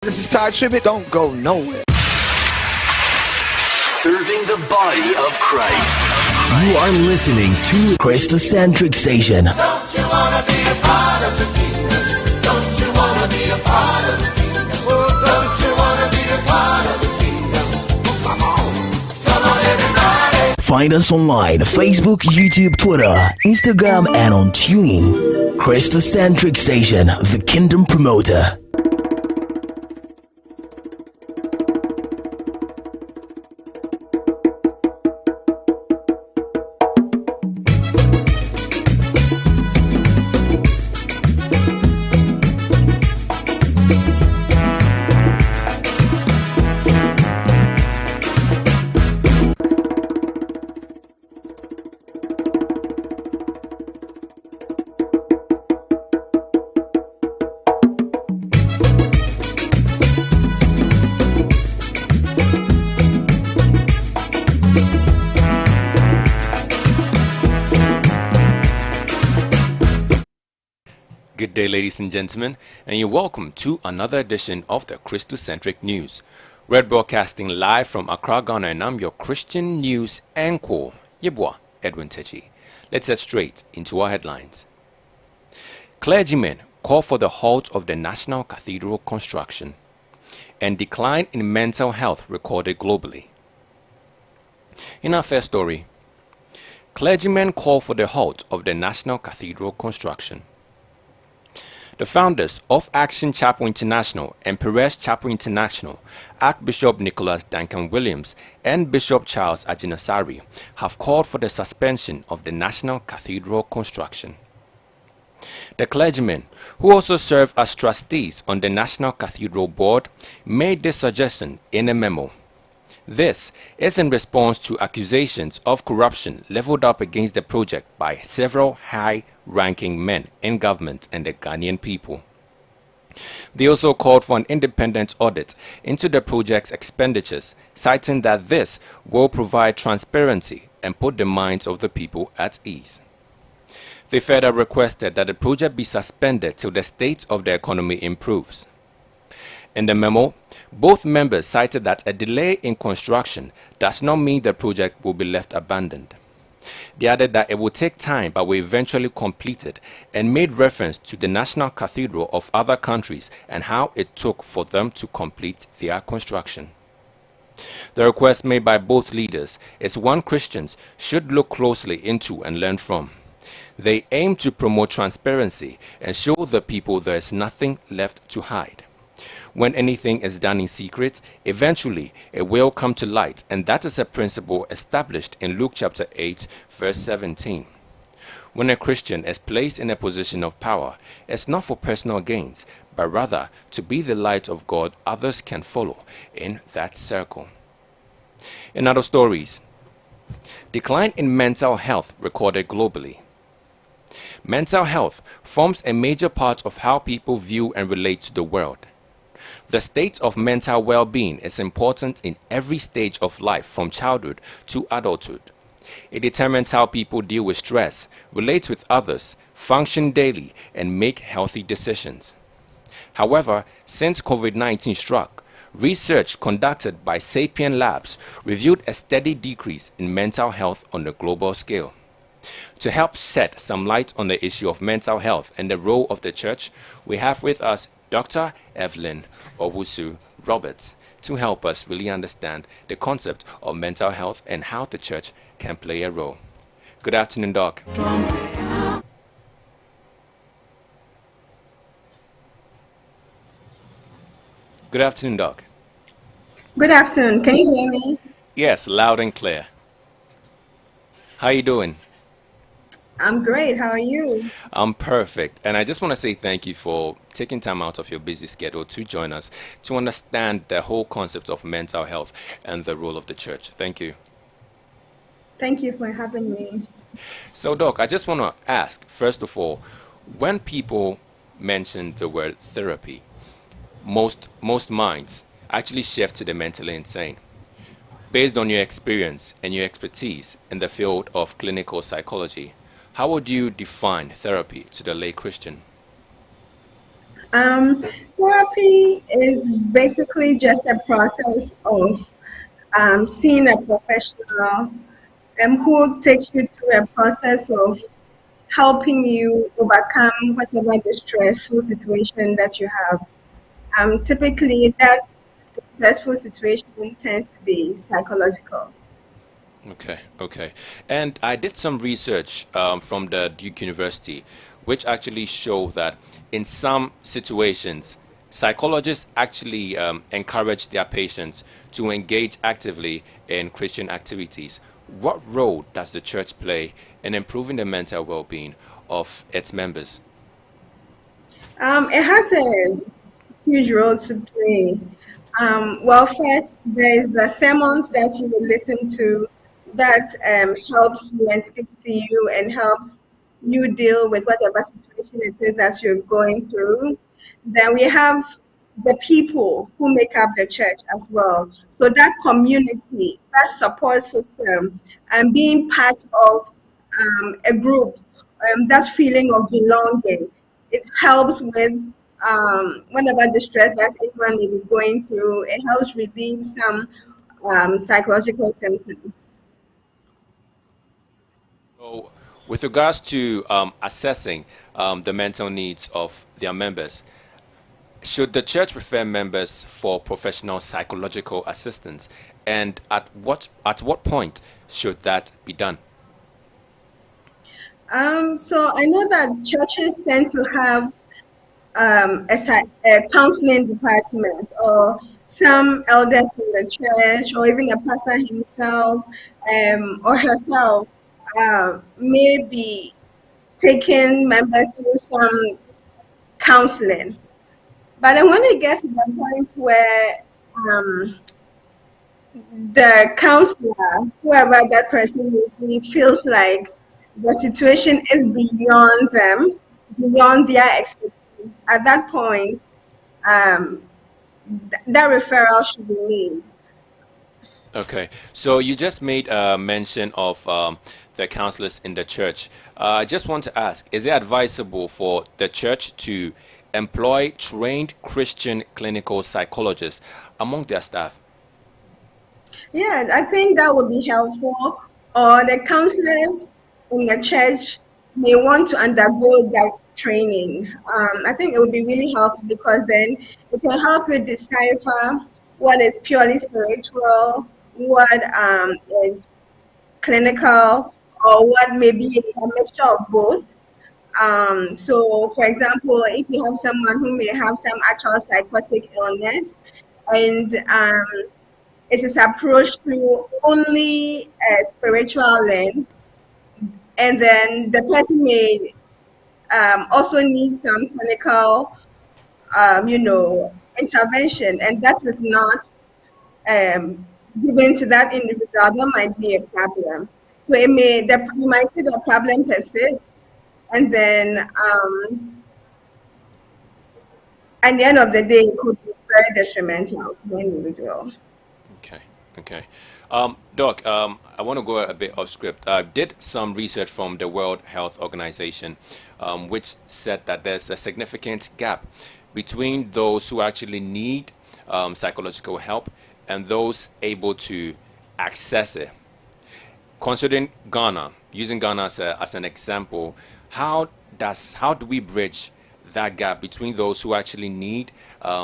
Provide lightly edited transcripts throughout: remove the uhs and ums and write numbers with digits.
This is Ty Tribbett. Don't go nowhere. Serving the body of Christ. You are listening to Kristocentric Station. Don't you wanna be a part of the kingdom? Don't you wanna be a part of the kingdom? Oh, don't you wanna be a part of the kingdom? Oh, come on, everybody. Find us online: Facebook, YouTube, Twitter, Instagram, and on TuneIn. Kristocentric Station, the Kingdom Promoter. Good day, ladies and gentlemen, and you're welcome to another edition of the Kristocentric News. We're broadcasting live from Accra, Ghana, and I'm your Christian news anchor, YEBOAH Edwin Takyi. Let's head straight into our headlines. Clergymen call for the halt of the National Cathedral construction, and decline in mental health recorded globally. In our first story, clergymen call for the halt of the National Cathedral construction. The founders of Action Chapel International and Perez Chapel International, Archbishop Nicholas Duncan Williams and Bishop Charles Ajinasari, have called for the suspension of the National Cathedral construction. The clergymen, who also serve as trustees on the National Cathedral Board, made this suggestion in a memo. This is in response to accusations of corruption leveled up against the project by several high-ranking men in government and the Ghanaian people. They also called for an independent audit into the project's expenditures, citing that this will provide transparency and put the minds of the people at ease. They further requested that the project be suspended till the state of the economy improves. In the memo, both members cited that a delay in construction does not mean the project will be left abandoned. They added that it will take time but will eventually complete it, and made reference to the National Cathedral of other countries and how it took for them to complete their construction. The request made by both leaders is one Christians should look closely into and learn from. They aim to promote transparency and show the people there is nothing left to hide. When anything is done in secret, eventually it will come to light, and that is a principle established in Luke chapter 8, verse 17. When a Christian is placed in a position of power, it's not for personal gains, but rather to be the light of God others can follow in that circle. In other stories, decline in mental health recorded globally. Mental health forms a major part of how people view and relate to the world. The state of mental well-being is important in every stage of life from childhood to adulthood. It determines how people deal with stress, relate with others, function daily, and make healthy decisions. However, since COVID-19 struck, research conducted by Sapien Labs revealed a steady decrease in mental health on a global scale. To help shed some light on the issue of mental health and the role of the church, we have with us Dr. Evelyn Owusu-Roberts to help us really understand the concept of mental health and how the church can play a role. Good afternoon, Doc. Good afternoon, Doc. Good afternoon. Can you hear me? Yes, loud and clear. How are you doing? I'm great. How are you? I'm perfect. And I just want to say thank you for taking time out of your busy schedule to join us to understand the whole concept of mental health and the role of the church. Thank you. Thank you for having me. So, Doc, I just want to ask, first of all, when people mention the word therapy, most minds actually shift to the mentally insane. Based on your experience and your expertise in the field of clinical psychology, how would you define therapy to the lay Christian? Therapy is basically just a process of seeing a professional who takes you through a process of helping you overcome whatever the stressful situation that you have. Typically, that stressful situation tends to be psychological. Okay, okay. And I did some research from the Duke University, which actually show that in some situations, psychologists actually encourage their patients to engage actively in Christian activities. What role does the church play in improving the mental well-being of its members? It has a huge role to play. Well, first, there's the sermons that you will listen to that helps you and speaks to you and helps you deal with whatever situation it is that you're going through. Then we have the people who make up the church as well. So that community, that support system, and being part of a group, that feeling of belonging, it helps with whatever the stress that everyone may be going through. It helps relieve some psychological symptoms. So, with regards to assessing the mental needs of their members, should the church refer members for professional psychological assistance, and at what point should that be done? So I know that churches tend to have a counseling department, or some elders in the church, or even a pastor himself or herself may be taking members through some counseling. But then when it gets to the point where um, the counselor, whoever that person will be, feels like the situation is beyond them, beyond their expertise, at that point, um, that referral should be made. Okay, so you just made a mention of the counselors in the church. I just want to ask, is it advisable for the church to employ trained Christian clinical psychologists among their staff? Yes, I think that would be helpful. Or the counselors in the church may want to undergo that training. I think it would be really helpful because then it can help you decipher what is purely spiritual, what is clinical, or what may be a mixture of both. So, for example, if you have someone who may have some actual psychotic illness, and it is approached through only a spiritual lens, and then the person may also need some clinical, intervention, and that is not given to that individual. That might be a problem. So you might see the problem persist, and then at the end of the day, it could be very detrimental to the individual. Okay, okay. Doc, I want to go a bit off script. I did some research from the World Health Organization, which said that there's a significant gap between those who actually need psychological help and those able to access it. Considering Ghana, using Ghana as an example, how do we bridge that gap between those who actually need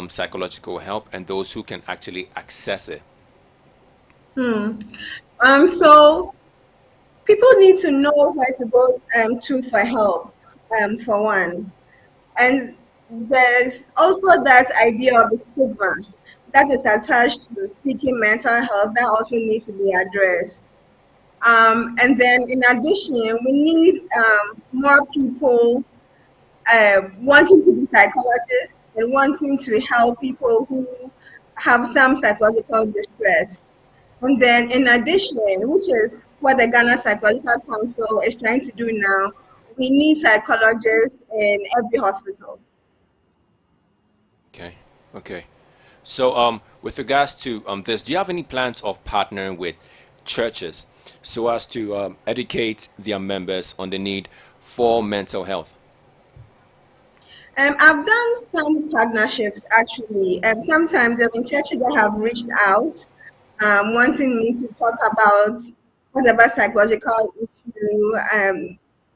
psychological help and those who can actually access it? So people need to know where to go to for help, for one. And there's also that idea of the stigma that is attached to seeking mental health that also needs to be addressed. And then, in addition, we need more people wanting to be psychologists and wanting to help people who have some psychological distress. And then, in addition, which is what the Ghana Psychological Council is trying to do now, we need psychologists in every hospital. Okay, okay. So, with regards to this, do you have any plans of partnering with churches so as to educate their members on the need for mental health? I've done some partnerships actually. Sometimes there have been churches that have reached out, wanting me to talk about whatever psychological issue,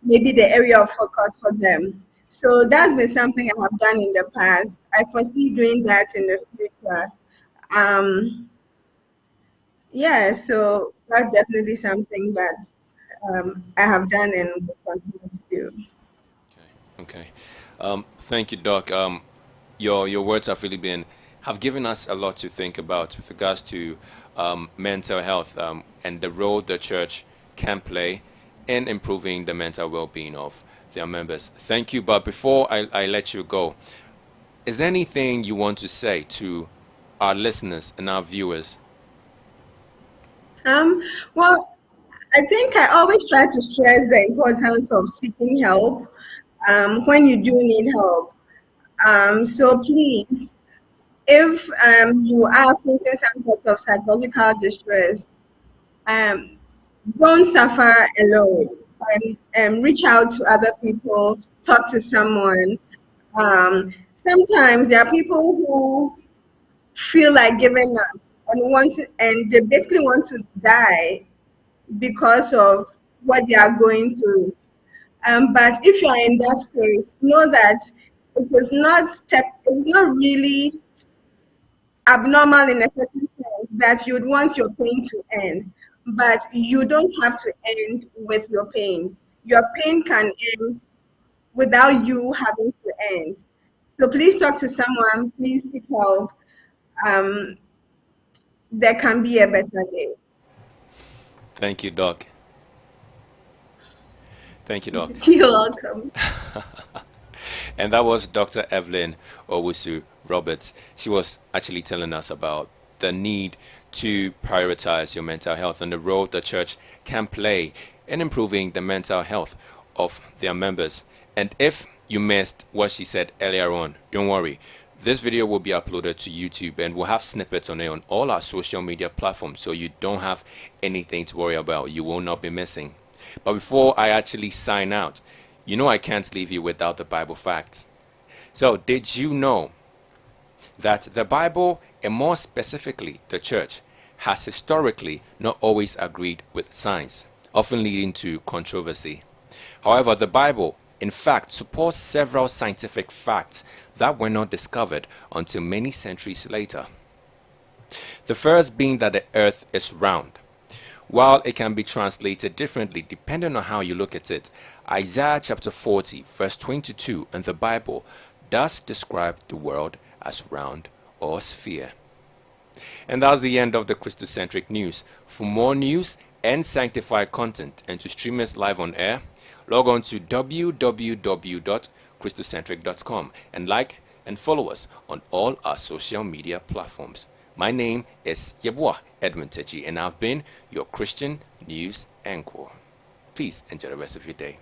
maybe the area of focus for them. So that's been something I have done in the past. I foresee doing that in the future. Um, yeah, so that's definitely something that I have done and will continue to do. Okay. Thank you, Doc. Your words have given us a lot to think about with regards to mental health and the role the church can play in improving the mental well-being of their members. Thank you. But before I let you go, is there anything you want to say to our listeners and our viewers? Um, well, I think I always try to stress the importance of seeking help when you do need help. So please, if you are facing some sort of psychological distress, um, don't suffer alone. Reach out to other people, talk to someone. Sometimes there are people who feel like giving up and and they basically want to die because of what they are going through. But if you are in that space, know that it's not really abnormal in a certain sense that you'd want your pain to end. But you don't have to end with your pain. Your pain can end without you having to end. So please talk to someone, please seek help. Um, there can be a better day. Thank you, Doc. Thank you, Doc. You're welcome. And that was Dr. Evelyn Owusu Roberts. She was actually telling us about the need to prioritize your mental health and the role the church can play in improving the mental health of their members. And if you missed what she said earlier on, don't worry. This video will be uploaded to YouTube and we'll have snippets on it on all our social media platforms, so you don't have anything to worry about. You will not be missing. But before I actually sign out, you know I can't leave you without the Bible facts. So, did you know that the Bible, and more specifically the church, has historically not always agreed with science, often leading to controversy? However, the Bible, in fact, supports several scientific facts that were not discovered until many centuries later. The first being that the earth is round. While it can be translated differently depending on how you look at it, Isaiah chapter 40 verse 22 in the Bible does describe the world as round or sphere. And that's the end of the Kristocentric news. For more news and sanctified content and to stream us live on air, log on to www.kristocentric.com and like and follow us on all our social media platforms. My name is YEBOAH Edwin Takyi, and I've been your Christian News Anchor. Please enjoy the rest of your day.